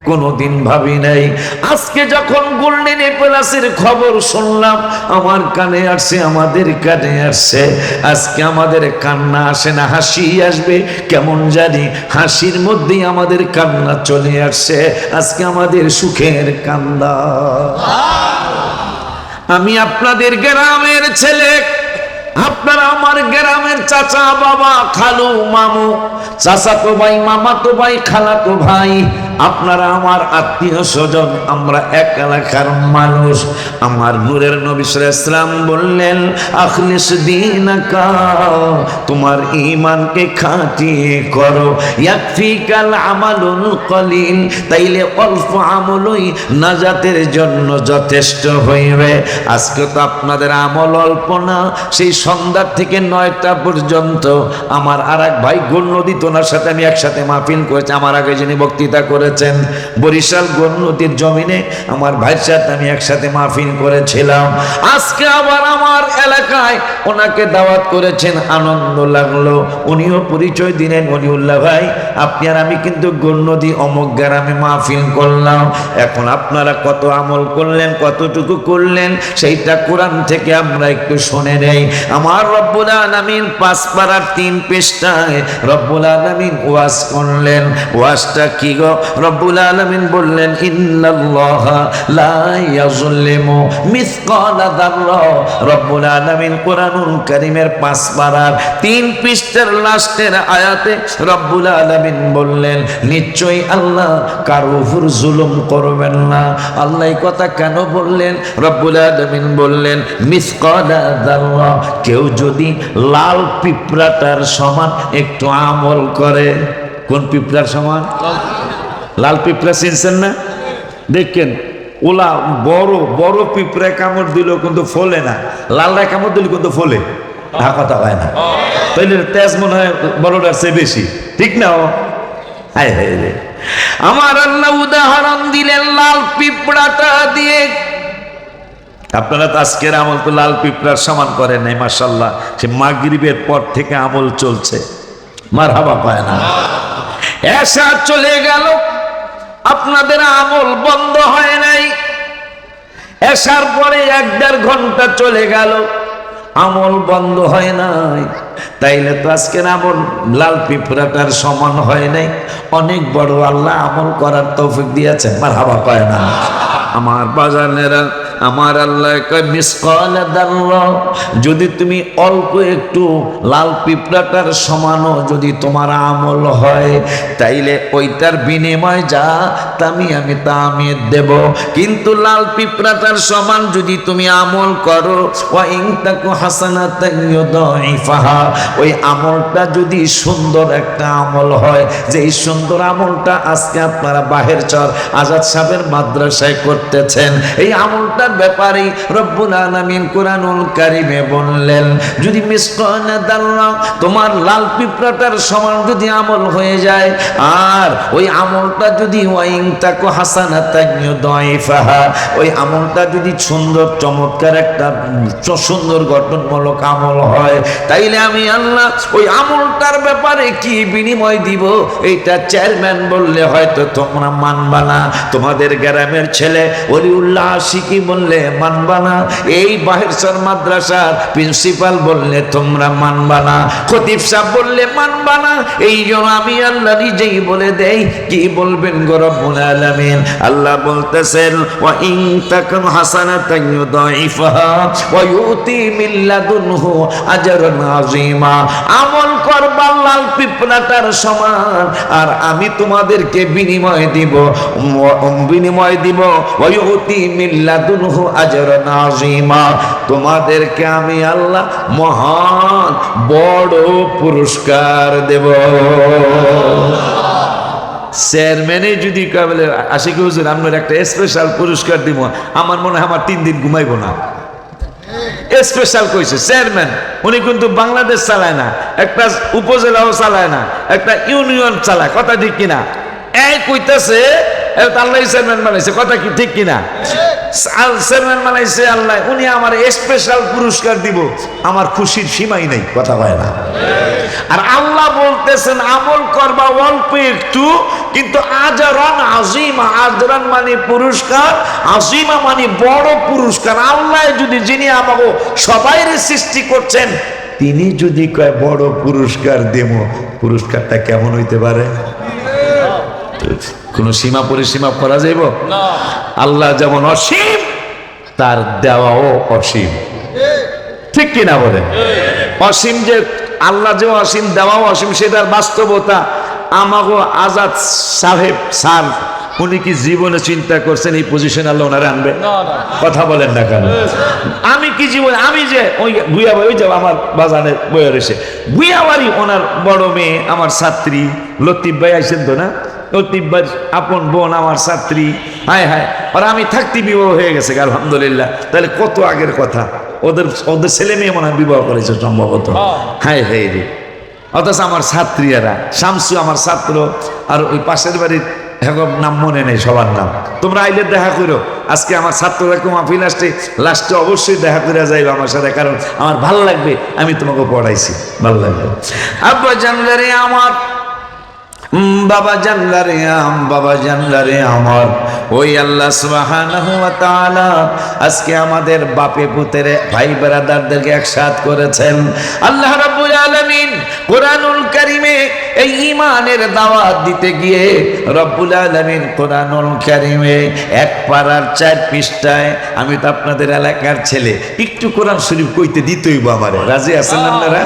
কোনোদিন ভাবি নাই। আজকে যখন গোল্ডেন প্লাসের খবর শুনলাম, আমার কানে আসছে, আমাদের কানে আসছে। আজকে আমাদের কান্না আসে না, হাসি আসবে কেমন জানি, হাসির মধ্যেই আমাদের কান্না চলে আসছে। আজকে আমাদের সুখের কান্না। আমি আপনাদের গ্রামের ছেলে, আপনারা আমার গ্রামের চাচা, বাবা, খালু, মামু, চাচাতো ভাই, মামাতো ভাই, খালাতো ভাই, আপনারা আমার আত্মীয় স্বজন, আমরা এক এলাকার মানুষ। আমার নূরের নবী সাল্লাল্লাহু আলাইহি ওয়াসাল্লাম বললেন, আখলিস দীনাকা, তোমার ঈমানকে খাঁটিয়ে করো, ইয়াকফিকাল আমালুল কলিল, তাইলে অল্প আমলই নাজাতের জন্য যথেষ্ট হইবে। আজকে তো আপনাদের আমল অল্প না, সেই সন্ধ্যা থেকে 9টা পর্যন্ত আমার আর এক ভাই গণ্যদীত, ওনার সাথে আমি একসাথে মাহফিল করেছি, আমার আগে যিনি বক্তৃতা করেছেন বরিশাল গণ্যদীর জমিনে, আমার ভাইয়ের সাথে আমি একসাথে মাহফিল করেছিলাম। আজকে আবার আমার এলাকায় ওনাকে দাওয়াত করেছেন, আনন্দ লাগলো। উনিও পরিচয় দিলেন, ওলিউল্লাহ ভাই, আপনি আর আমি কিন্তু গণ্যদী অমুক গ্রামে মাহফিল করলাম। এখন আপনারা কত আমল করলেন, কতটুকু করলেন, সেইটা কোরআন থেকে আমরা একটু শুনে নেই। আমার রব্বুল আলামিন 5 পারার 3 পৃষ্ঠায় রব্বুল আলামিন ওয়াজ করলেন। ওয়াজটা কি গো? রব্বুল আলামিন বললেন, ইন্নাল্লাহা লা ইয়াযলিমু মিসকালা যাররা। রব্বুল আলামিন কোরআনুল কারীমের 5 পারার 3 পৃষ্ঠার লাস্টের আয়াতে রব্বুল আলামিন বললেন, নিশ্চয়ই আল্লাহ কারো উপর জুলুম করবেন না। আল্লাহ এই কথা কেন বললেন? রব্বুল আলামিন বললেন, মিসকালা যাররা, কেউ যদি লাল পিঁপড়াটার সমান একটু আমল করে। কোন পিঁপড়ার সমান? লাল পিঁপড়া চিনছেন না? দেখেন ওলা বড় বড় পিঁপড়া কামড় দিলেও কিন্তু ফলে না, লালরা কামড় দিলে কিন্তু ফলে, কথা হয় না। তাইলে তেজ মনে হয় বড়টার চেয়ে বেশি, ঠিক না? হায় হায় রে, আমার আল্লাহ উদাহরণ দিলেন লাল পিঁপড়াটা দিয়ে। আপনারা তো আজকের আমল তো লাল পিঁপড়ার সমান করেন নাই, মাশাআল্লাহ। সে মাগরিবের পর থেকে আমল চলছে, মারহাবা পায় না। এশা চলে গেল, আপনাদের আমল বন্ধ হয় নাই। এশার পরে 1-1.5 ঘন্টা চলে গেল, আমল বন্ধ হয় নাই। তাইলে তো আজকের আমল লাল পিঁপড়াটার সমান হয় নাই। অনেক বড় আল্লাহ আমল করার তৌফিক দিয়েছেন, মারহাবা পায় না। আমার বাজানেরা, আমার আল্লাহ কয় মিসকালা যাররা, যদি তুমি অল্প একটু লাল পিঁপড়াটার সমানও যদি তোমার আমল হয়, তাইলে ওইটার বিনিময় যা আমি তা দেব। কিন্তু লাল পিঁপড়াটার সমান যদি তুমি আমল করো, ওয়া ইন তাকু হাসানাতান ইউদাইফাহা, ওই আমলটা যদি সুন্দর একটা আমল হয়, যে এই সুন্দর আমলটা আজকে আপনারা বাহের চর আজাদ সাহেবের মাদ্রাসায় করতেছেন, এই আমলটার ব্যাপারে রব্বুল আলামিন কোরআনুল কারীমে বললেন, যদি মিসকালা যাররা, তোমার লাল পিঁপড়াটার সমান যদি আমল হয়ে যায়, আর ওই আমলটা যদি ওয়া ইন তাকু হাসানাতান ইউদাইফাহা, ওই আমলটা যদি সুন্দর চমৎকার একটা সুন্দর গঠনমূলক আমল হয়, তাইলে আমি আল্লাহ ওই আমলটার ব্যাপারে কি বিনিময় দিব, এইটা চেয়ারম্যান বললে হয়তো তোমরা মানবা না, তোমাদের গ্রামের ছেলে ওলিউল্লাহ আশিকি বললে মানবা না, এই বাহিরচর মাদ্রাসার প্রিন্সিপাল বললে তোমরা মানবা না, খতিব সাহেব বললে মানবা না। এই জন্য আমি আল্লাহ নিজেই বলে দেই, কি বলবেন গো রব্বুল আলামিন? আল্লাহ বলতেছেন, ওয়া ইন তাকুন হাসানাতান ইউদাইফাহা ওয়া ইউতি মিন লাদুনহু আজরান আযীমা। আমল করবা লাল পিঁপড়াটার সমান, আর আমি তোমাদেরকে বিনিময় দিব ওয়া ইউতি মিন লাদুনহু আজরান আযীমা। তোমাদেরকে আমি আল্লাহ মহান বড় পুরস্কার দেব। চেয়ারম্যানে যদি কাবলে আশিকি হুজুর আপনার একটা স্পেশাল পুরস্কার দিব, আমার মনে হয় আমার 3 দিন ঘুমাইব না। স্পেশাল কইছে চেয়ারম্যান, উনি কিন্তু বাংলাদেশ চালায় না, একটা উপজেলাও চালায় না, একটা ইউনিয়ন চালায়, কথা ঠিক কিনা? এই কইতেছে আল্লাহ চেয়ারম্যান বানাইছে, কথা কি ঠিক কিনা? চেয়ারম্যান বানাইছে আল্লাহ, উনি আমার স্পেশাল পুরস্কার দিব, আমার খুশির সীমাই নেই। কথা হয় না? আর আল্লাহ বলতেছেন আমল করবা অল্প একটু, কিন্তু আজরান আজিমা, আজরান মানে পুরস্কার, আজিমা মানে বড় পুরস্কার। আল্লাহ যদি, যিনি আমাকে সবাইরে সৃষ্টি করছেন, তিনি যদি কয় বড় পুরস্কার দেব, পুরস্কারটা কেমন হইতে পারে? কোন সীমা পরিসীমা করা যাইব? আল্লাহ যেমন অসীম, তার দেওয়াও অসীম। ঠিক কিনা বলে? অসীম যে আল্লাহ যে অসীম, দেওয়াও অসীম, সেটার বাস্তবতা আমাগো আজাদ সাহেব স্যার, উনি কি জীবনে চিন্তা করছেন এই পজিশন আল্লাহ ওনারে আনবে? কথা বলেন না কেন? আমি কি জীবনে, আমি যে ওই ভুইয়াবাড়ি, ওই যে আমার বাজানের বইয়ের এসে ভুইয়াবাড়ি, ওনার বড় মেয়ে আমার ছাত্রী লতিফ ভাই আইসেন তো না, লতিফ ভাই আপন বোন আমার ছাত্রী, হায় হায়, আর আমি থাকতে বিবাহ হয়ে গেছে আলহামদুলিল্লাহ। তাহলে কত আগের কথা, ওদের ছেলে মেয়ে মনে হয় বিবাহ করেছে সম্ভবত। হায় হায় রে, অথচ আমার ছাত্রীরা, শামসু আমার ছাত্র, আর ওই পাশের বাড়ির এখন নাম মনে নেই সবার নাম। তোমরা আইলে দেখা করো, আজকে আমার ছাত্ররা মাহফিল আসছে, লাস্টে অবশ্যই দেখা করে যাইবে আমার সাথে, কারণ আমার ভালো লাগবে, আমি তোমাকে পড়াইছি, ভালো লাগবে। আব্বা জানলারে আমার, বাবা জানলারে বাবা জানলারে আমার, ওই আল্লাহ সুবহানাহু ওয়া তাআলা আজকে আমাদের বাপে পুতের ভাই ব্রাদারদেরকে একসাথ করেছেন। আল্লাহ রাব্বুল আলামিন কোরআনুল কারীমে এই ঈমানের দাওয়াত দিতে গিয়ে রব্বুল আলামিন কোরআনুল কারীমে এক পারার 4 পৃষ্ঠায়, আমি তো আপনাদের এলাকার ছেলে, একটু কোরআন শরীফ কইতে দিতেইব আমারে, রাজি আছেন আপনারা?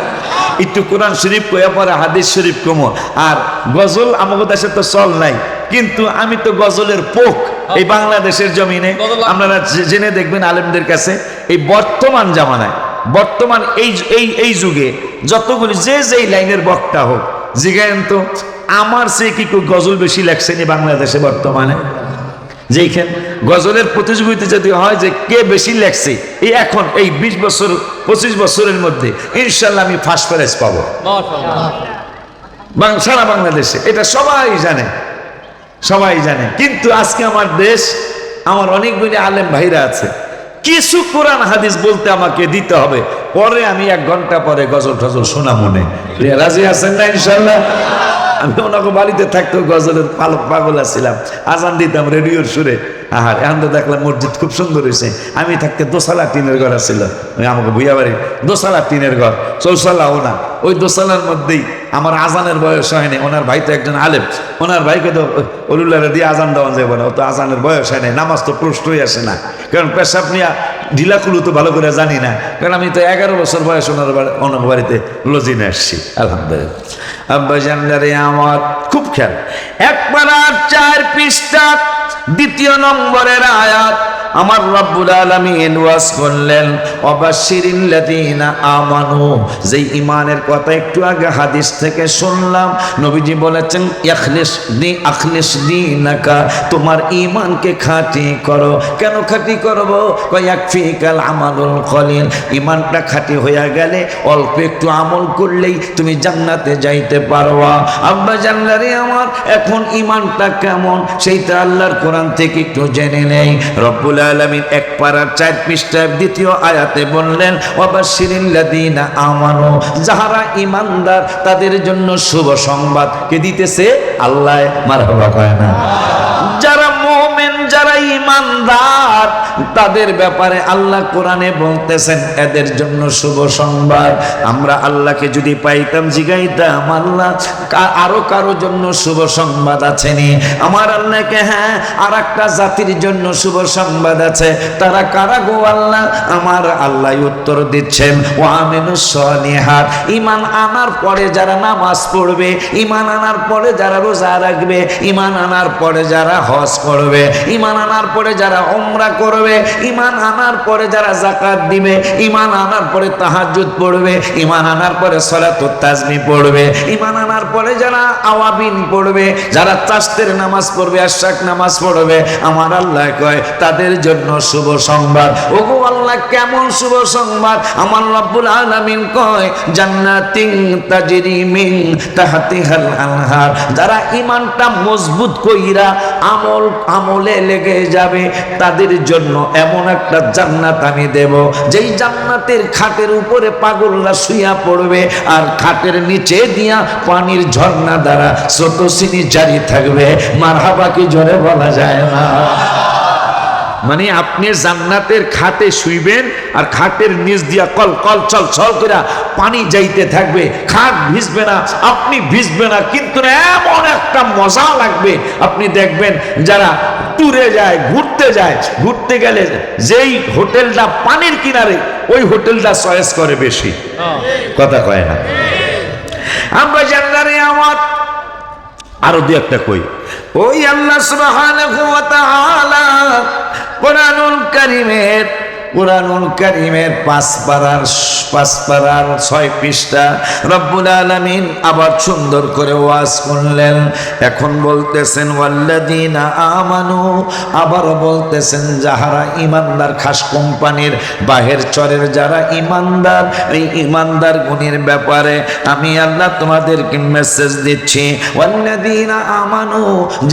একটু কোরআন শরীফ কইয়া পরে হাদিস শরীফ কমো। আর গজল আমাদের দেশে তো চল নাই, কিন্তু আমি তো গজলের পোক এই বাংলাদেশের জমিনে। আপনারা জেনে দেখবেন আলেমদের কাছে, এই বর্তমান জামানায়, বর্তমান এই যুগে যতগুলি যেই লাইনের বক্তা হোক, জিগায়েন তো আমার সে কি গজল বেশি লেখছে নি বাংলাদেশে বর্তমানে? যেখানে গজলের প্রতিযোগিতা যদি হয় যে কে বেশি লেখছে, এই এখন এই 20 বছর 25 বছরের মধ্যে ইনশাল্লাহ আমি ফার্স্ট প্রাইজ পাবো সারা বাংলাদেশে, এটা সবাই জানে, সবাই জানে। কিন্তু আজকে আমার দেশ, আমার অনেকগুলি আলেম ভাইরা আছে, কিছু কোরআন হাদিস বলতে আমাকে দিতে হবে, পরে আমি 1 ঘন্টা পরে গজল টজল শোনা মনে। রাজি আছেন না ইনশাল্লাহ? আমি ওনাকে বাড়িতে থাকতেও গজলের পাগল ছিলাম, আজান দিতাম রেডিওর সুরে। আর এখন তো দেখলাম মসজিদ খুব সুন্দর হয়েছে। আমি থাকতে দোসালা টিনের ঘর ছিল, আমাকে ভুইয়া বাড়ি দোসালা টিনের ঘর, চৌসালাও না, ওই দোসালার মধ্যেই আমার আজানের বয়স হয়নি। ওনার ভাই তো একজন আলেম, ওনার ভাইকে তো অলিউল্লাহরে দিয়ে আজান দেওয়া যাবে না, ও তো আজানের বয়স হয় নাই, নামাজ তো প্রশ্নই আসে না, কারণ পেশাব নিয়ে ঢিলাকুলু তো ভালো করে জানি না, কারণ আমি তো 11 বছর বয়স ওনার বাড়িতে লজিনে আসছি আলহামদুলিল্লাহ। আব্বা জানলারে আমার খুব খেয়াল, 1 পারার 4 পৃষ্ঠা 2 নম্বরের আয়াত আমার রব্বুল আলামিন ওয়াজ করলেন, ওয়াবাশশিরিল লাযিনা আমানু, যেই ঈমানের কথা একটু আগে হাদিস থেকে শুনলাম, নবীজি বলেছেন আখলিস দীনাকা, তোমার ঈমানকে খাঁটি করো। কেন খাঁটি করব? ইয়াকফিকাল আমালুল কলিল, ঈমানটা খাঁটি হয়ে গেলে অল্প একটু আমল করলেই তুমি জান্নাতে যাইতে পারবা। আব্বা জানলারে আমার, এখন ঈমানটা কেমন সেইটা আল্লাহর কোরআন থেকে একটু জেনে নেই। রব্বুল আলামিন 1 পারার 4 পৃষ্ঠার 2য় আয়াতে বললেন, ওয়াবাশশিরিল লাযিনা আমানু, যারা ঈমানদার তাদের জন্য শুভ সংবাদ কে দিতেছে? আল্লাহ। মারহাবা কয় না? যারা মুমিন, যারা ঈমানদার, তাদের ব্যাপারে আল্লাহ কোরআনে বলতেছেন এদের জন্য শুভ সংবাদ। আমরা আল্লাহকে যদি পাইতাম, জিগাইতাম আল্লাহ আরো কারো জন্য শুভ সংবাদ আছে নি? আমার আল্লাহকে, হ্যাঁ আর একটা জাতির জন্য শুভ সংবাদ আছে। তারা কারা গো আল্লাহ? আমার আল্লাহ উত্তর দিচ্ছেন, ওয়া আমিনুস সলিহাত, ঈমান আনার পরে যারা নামাজ পড়বে, ঈমান আনার পরে যারা রোজা রাখবে, ঈমান আনার পরে যারা হজ করবে, ঈমান আনার পরে যারা উমরা করবে, ঈমান আনার পরে যারা যাকাত দিবে, ঈমান আনার পরে তাহাজ্জুদ পড়বে, ঈমান আনার পরে সালাতুত তাসবিহ পড়বে, ঈমান আনার পরে যারা আওয়াবিন পড়বে, যারা তাসতের নামাজ পড়বে, আশাক নামাজ পড়বে, আমার আল্লাহ কয় তাদের জন্য শুভ সংবাদ। ওগো আল্লাহ, কেমন শুভ সংবাদ? আমার রব্বুল আলামিন কয়, জান্নাতিন তাজরি মিন তাহতিহাল আনহার, যারা ঈমানটা মজবুত কইরা আমলে লেগে যাবে, তাদের জন্য এমন একটা জান্নাত আমি দেব, যেই জান্নাতের খাটের উপরে পাগলরা শুইয়া পড়বে, আর খাটের নিচে দিয়া পানির ঝর্ণা দ্বারা স্রোতস্বিনী জারি থাকবে। মারহাবা কি জোরে বলা যায় না? মানে আপনি জান্নাতের খাটে শুইবেন, আর খাটের নিচ দিয়া কল কল চল চল করে পানি যাইতে থাকবে, খাট ভিজবে না, আপনি ভিজবে না, কিন্তু এমন একটা মজা লাগবে। আপনি দেখবেন যারা ট্যুরে যায়, ঘুরতে যায়, ঘুরতে গেলে যেই হোটেলটা পানির কিনারে, ওই হোটেলটা চয়েস করে বেশি, কথা কয় না? আমরা জান্নারে আমার আরো দু একটা কই, ওই আল্লাহ সুবহানাহু ওয়া তাআলা কোরআনুল কারীমের 5 পারার 6 পৃষ্ঠা রব্বুল আলামিন আবার সুন্দর করে ওয়াজ করলেন। এখন বলতেছেন ওয়াল্লাযীনা আমানু, আবার বলতেছেন যাহারা ইমানদার, খাস কোম্পানির বাহির চরের যারা ইমানদার, এই ইমানদার গুণের ব্যাপারে আমি আল্লাহ তোমাদেরকে মেসেজ দিচ্ছি। ওয়াল্লাযীনা আমানু,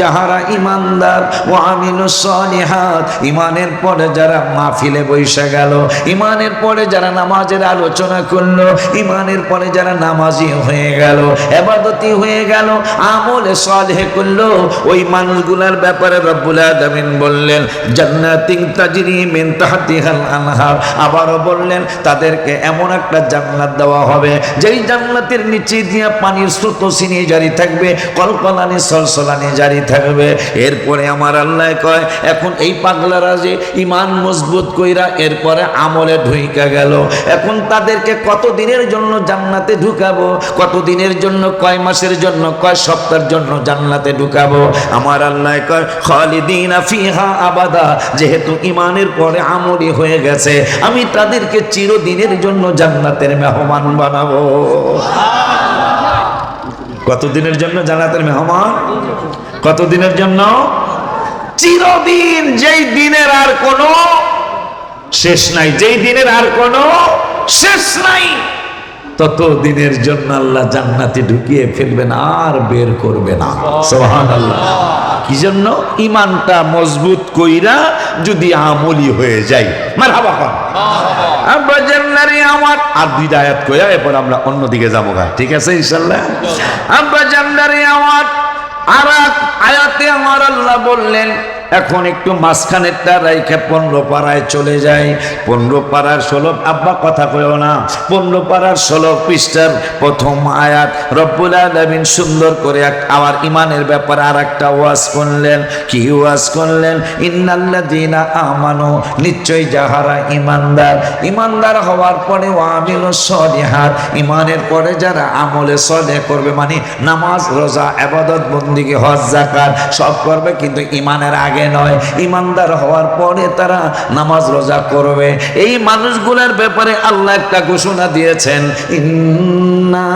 যাহারা ইমানদার, ওয়া আমিলুস সালিহাত, ইমানের পরে যারা মাহফিলে বসে গেল, ইমানের পরে যারা নামাজের আলোচনা করলো, ইমানের পরে যারা নামাজি হয়ে গেল, ইবাদতি হয়ে গেল, আমলে সালেহ করলো, ওই মানুষগুলার ব্যাপারে রব্বুল আলামিন বললেন জান্নাতিন তাজরি মিন তাহতিহাল আনহার। আবারও বললেন তাদেরকে এমন একটা জান্নাত দেওয়া হবে, যেই জান্নাতের নিচে দিয়ে পানির স্রোতস্বিনী জারি থাকবে, কলকলানি সলসলানি জারি থাকবে। এরপরে আমার আল্লাহ কয়, এখন এই পাগলারা যে ইমান মজবুত কইরা এরপরে আমলে ঢুইকা গেল, এখন তাদেরকে কত দিনের জন্য জান্নাতে ঢুকাবো, কত দিনের জন্য, কয় মাসের জন্য, কয় সপ্তাহের জন্য জান্নাতে ঢুকাবো? আমার আল্লাহ কয় খালিদিনা ফিহা আবাদা, যেহেতু ইমানের পরে আমলি হয়ে গেছে, আমি তাদেরকে চিরদিনের জন্য জান্নাতের মেহমান বানাবো। কতদিনের জন্য জান্নাতের মেহমান? কতদিনের জন্য? চিরদিন, যেই দিনের আর কোনো শেষ নাই, যেই দিনের আর কোনো শেষ নাই, তত দিনের জন্য আল্লাহ জান্নাতে ঢুকিয়ে ফেলবেন, আর বের করবে না। সুবহানাল্লাহ। কি জন্য? ইমানটা মজবুত কইরা যদি আমলি হয়ে যায়। মারহাবা কোন আব্বা জান্নারি আমার। আর দুইটা আয়াত কইয়া এরপর আমরা অন্যদিকে যাবো, ঠিক আছে ইনশাআল্লাহ? আব্বা জান্নারি আমার আর আয়াতে আমার আল্লাহ বললেন, এখন একটু মাঝখানেরটা রাইখে 15 পারায় চলে যায়। 15 পারার 16, আব্বা কথা কইও না, 15 পারার 16 পৃষ্ঠার প্রথম আয়াত রব্বুল আলামিন সুন্দর করে আমার ইমানের ব্যাপারে আর একটা ওয়াজ করলেন। কি ওয়াজ করলেন? ইন্নাল্লাযীনা আমানু, নিশ্চয় যাহারা ইমানদার, ইমানদার হওয়ার পরে ওয়া আমিলুস সালিহাত, ইমানের পরে যারা আমলে সালেহ করবে, মানে নামাজ রোজা ইবাদত বন্দেগী হজ যাকাত সব করবে, কিন্তু ইমানের আগে নয়, ইমানদার হওয়ার পরে তারা নামাজ রোজা করবে। এই মানুষগুলোর ব্যাপারে আল্লাহ একটা ঘোষণা দিয়েছেন, ইন্না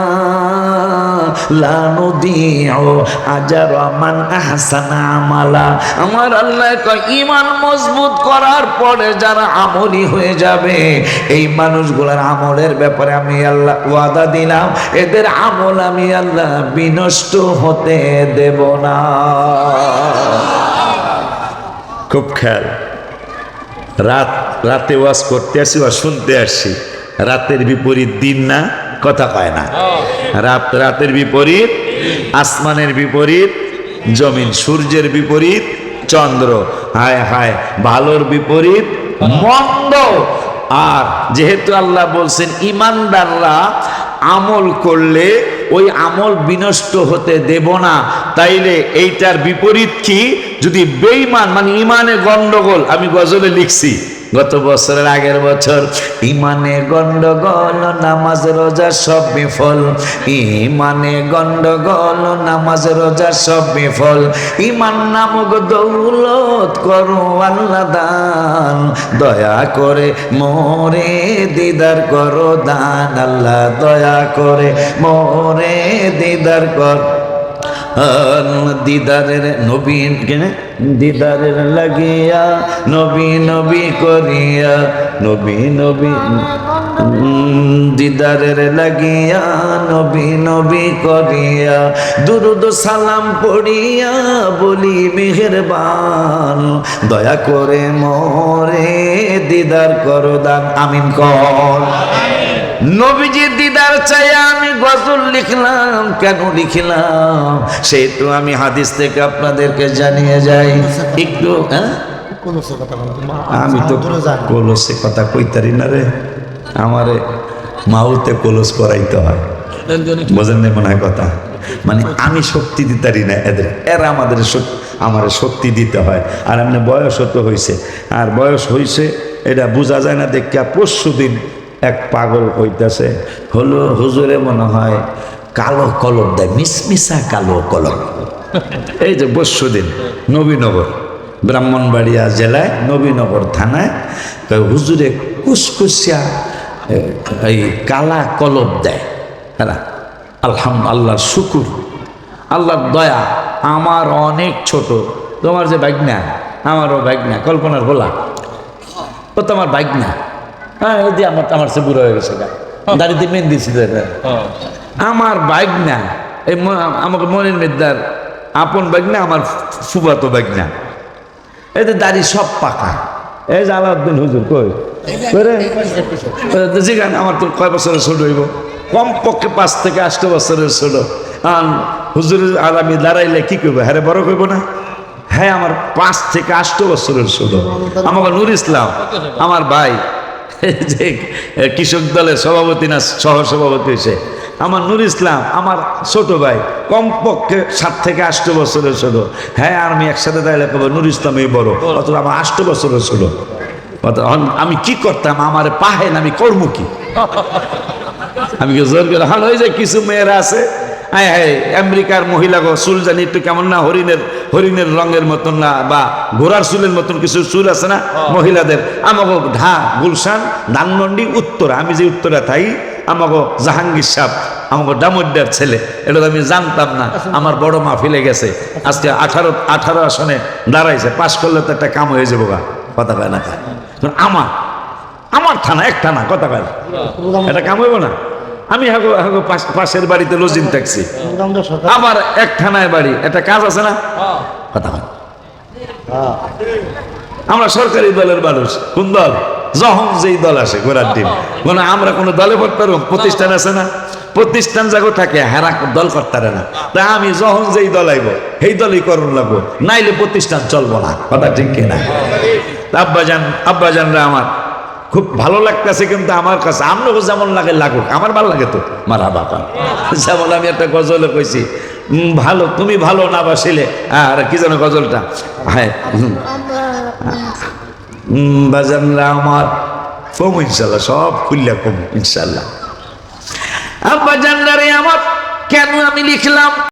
লা নুদিউ আজরা মান আহসানা আমালা। আমার আল্লাহ কয়, ঈমান মজবুত করার পরে যারা আমলি হয়ে যাবে, এই মানুষগুলোর আমলের ব্যাপারে আমি আল্লাহ ওয়াদা দিলাম, এদের আমল আমি আল্লাহ বিনষ্ট হতে দেব না। খুব খেয়াল, রাতে ওয়াজ করতে আসি, ওয়াজ শুনতে আসছি, রাতের বিপরীত দিন না, কথা কয় না। রাতের বিপরীত আসমানের বিপরীত জমিন, সূর্যের বিপরীত চন্দ্র, হায় হায়, ভালোর বিপরীত মন্দ। আর যেহেতু আল্লাহ বলছেন ইমানদাররা আমল করলে ওই আমল বিনষ্ট হতে দেব না, তাইলে এইটার বিপরীত কি? যদি বেঈমান, মানে ইমানে গন্ডগোল, আমি গজলে লিখছি গত বছরের আগের বছর, ইমানে গন্ডগোল নামাজ রোজা সব বিফল, ইমানে গন্ডগোল নামাজ রোজা সব বিফল, ইমান নামক দৌলত করো আল্লাহ দান, দয়া করে মোরে দিদার করো দান, আল্লাহ দয়া করে মোরে দিদার কর, দিদারের নবী দিদারের লাগিয়া নবী নবী করিয়া, নবী নবী দিদারের লাগিয়া নবী নবী করিয়া দুরুদ সালাম পড়িয়া বলি মেহেরবান দয়া করে মোরে দিদার করো দান আমিন কর। নবীজির দিদার চাইয়া আমি গজল লিখলাম, কেন লিখলাম সেই তো আমি হাদিস থেকে আপনাদেরকে জানিয়ে যাই একটু। আমি তো কলসে কথা কইতারি না রে, আমারে মাউতে কলস করাইতে হয়, বোঝেন না মনে হয় কথা, মানে আমি শক্তি দিতারি না এদের, এরা আমাদের শক্তি দিতে হয়। আর এমনি বয়স তো হয়েছে, আর বয়স হয়েছে এটা বোঝা যায় না দেখা। পরশু দিন এক পাগল হইতেছে হলো হুজুরে মনে হয় কালো কলম দেয়, মিসমিসা কালো কলম। এই যে পরশু দিন নবীনগর ব্রাহ্মণবাড়িয়া জেলায় নবীনগর থানায় হুজুরে কুসকুসিয়া এই কালা কলম দেয়। হ্যাঁ আল্লাহর শুকুর, আল্লাহর দয়া। আমার অনেক ছোট, তোমার যে বাইকনা আমারও বাইকনা, কল্পনার গোলা ও তো আমার বাইকনা। হ্যাঁ এই যে আমার সে বুড়ো হয়ে গেছে, দাড়িতে মেন দিয়েছি আমার বাইকনা। এই আমাকে মনের মেদার আপন বাইকনা, আমার ফুফাতো বাইকনা। এই যে দাড়ি সব পাকা। এই যে আলাউদ্দিন হুজুর কই যেখানে আমার তো কয় বছরের ছোট হইব, কমপক্ষে 5 থেকে 8 বছরের ছোট। হুজুরের আর আমি দাঁড়াইলে কি করবো, হ্যাঁ বড় করব না? হ্যাঁ আমার 5 থেকে 8 বছরের ছোট। আমাকে নুর ইসলাম আমার ভাই, যে কৃষক দলের সভাপতি না সহ সভাপতি হয়েছে, আমার নুর ইসলাম আমার ছোট ভাই, কমপক্ষে 7 থেকে 8 বছরের ছোট। হ্যাঁ আর আমি একসাথে দাঁড়ালে কব নুর ইসলাম এই বড়, অথচ আমার 8 বছরের ছোট। আমি কি করতাম, আমার পাহেন আমি কর্ম কি? আমি কি জোর করে হাল হয়ে যায়? কিছু মেয়েরা আছে আমেরিকার মহিলা গো চুল জানি একটু কেমন না, হরিণের রঙের মতন না, বা ঘোড়ার চুলের মতন কিছু চুল আছে না মহিলাদের। আমাকে গুলশান ধানমন্ডি উত্তরা, আমি যে উত্তরা থাই, আমাকে জাহাঙ্গীর সাহেব আমাকে ডামুড্ডার ছেলে, এটা তো আমি জানতাম না। আমার বড় মাহফিলে গেছে, আজকে 18 আসনে দাঁড়াইছে, পাশ করলে তো একটা কাম হয়ে যাবো গা, কথা কয় না। আমার থানা এক থানা, কথা কয় না, এটা কাম হইব না। আমি পাশের বাড়িতে লজিং থাকছি, আমার এক থানায় বাড়ি, একটা কাজ আছে না, কথা কয়। আমরা সরকারি দলের মানুষ, কোন দল? যখন যেই দল আসে ঘোরার দিন, মানে আমরা কোনো দলে পড়তে পারবো? প্রতিষ্ঠান আছে না, প্রতিষ্ঠান জাগো থাকে, হেরা দল করতে পারে না। তা আমি যখন যেই দল আইব সেই দলই করণ লাগবো, নাইলে প্রতিষ্ঠান চলবো না, কথা ঠিক কিনা? আব্বাজানরা আমার খুব ভালো লাগতেছে, কিন্তু আমার কাছে আপনাকে যেমন লাগে লাগুক, আমার ভালো লাগে তো মারা বাবা। যেমন আমি একটা গজলে কইছি, ভালো তুমি ভালো না বাসিলে, আর কি যেন গজলটা, হ্যাঁ বাজানরা আমার কম ইনশাল্লাহ, সব খুললা কম ইনশাল্লাহ। আব্বাজানরা রে আমার, কেন আমি লিখলাম